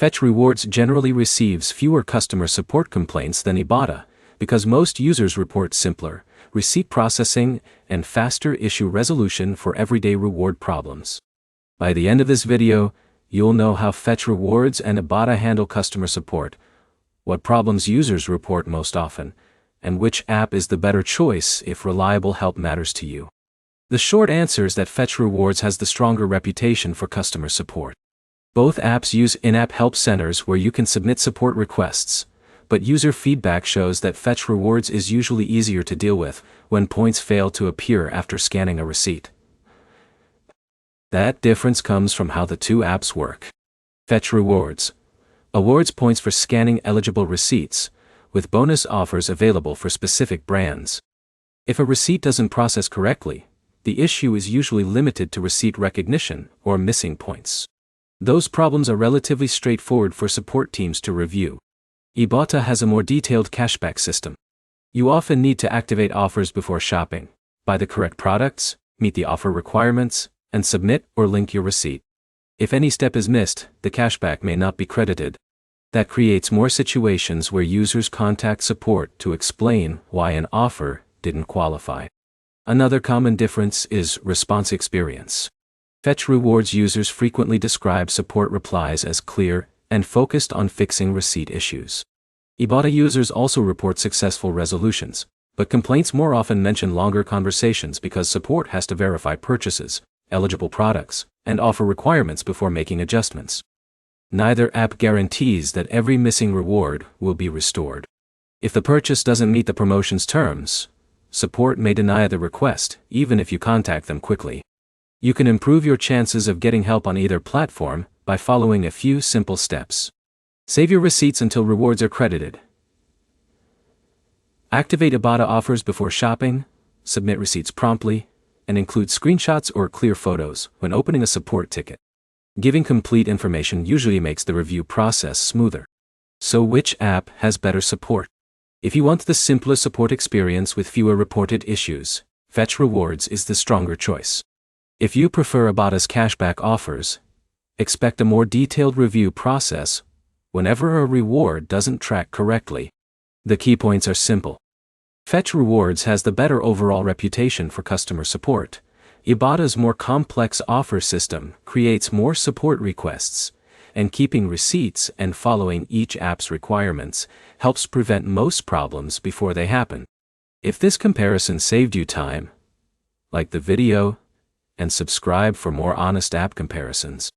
Fetch Rewards generally receives fewer customer support complaints than Ibotta, because most users report simpler receipt processing and faster issue resolution for everyday reward problems. By the end of this video, you'll know how Fetch Rewards and Ibotta handle customer support, what problems users report most often, and which app is the better choice if reliable help matters to you. The short answer is that Fetch Rewards has the stronger reputation for customer support. Both apps use in-app help centers where you can submit support requests, but user feedback shows that Fetch Rewards is usually easier to deal with when points fail to appear after scanning a receipt. That difference comes from how the two apps work. Fetch Rewards awards points for scanning eligible receipts, with bonus offers available for specific brands. If a receipt doesn't process correctly, the issue is usually limited to receipt recognition or missing points. Those problems are relatively straightforward for support teams to review. Ibotta has a more detailed cashback system. You often need to activate offers before shopping, buy the correct products, meet the offer requirements, and submit or link your receipt. If any step is missed, the cashback may not be credited. That creates more situations where users contact support to explain why an offer didn't qualify. Another common difference is response experience. Fetch Rewards users frequently describe support replies as clear and focused on fixing receipt issues. Ibotta users also report successful resolutions, but complaints more often mention longer conversations because support has to verify purchases, eligible products, and offer requirements before making adjustments. Neither app guarantees that every missing reward will be restored. If the purchase doesn't meet the promotion's terms, support may deny the request, even if you contact them quickly. You can improve your chances of getting help on either platform by following a few simple steps. Save your receipts until rewards are credited. Activate Ibotta offers before shopping, submit receipts promptly, and include screenshots or clear photos when opening a support ticket. Giving complete information usually makes the review process smoother. So which app has better support? If you want the simplest support experience with fewer reported issues, Fetch Rewards is the stronger choice. If you prefer Ibotta's cashback offers, expect a more detailed review process whenever a reward doesn't track correctly. The key points are simple. Fetch Rewards has the better overall reputation for customer support. Ibotta's more complex offer system creates more support requests, and keeping receipts and following each app's requirements helps prevent most problems before they happen. If this comparison saved you time, like the video and subscribe for more honest app comparisons.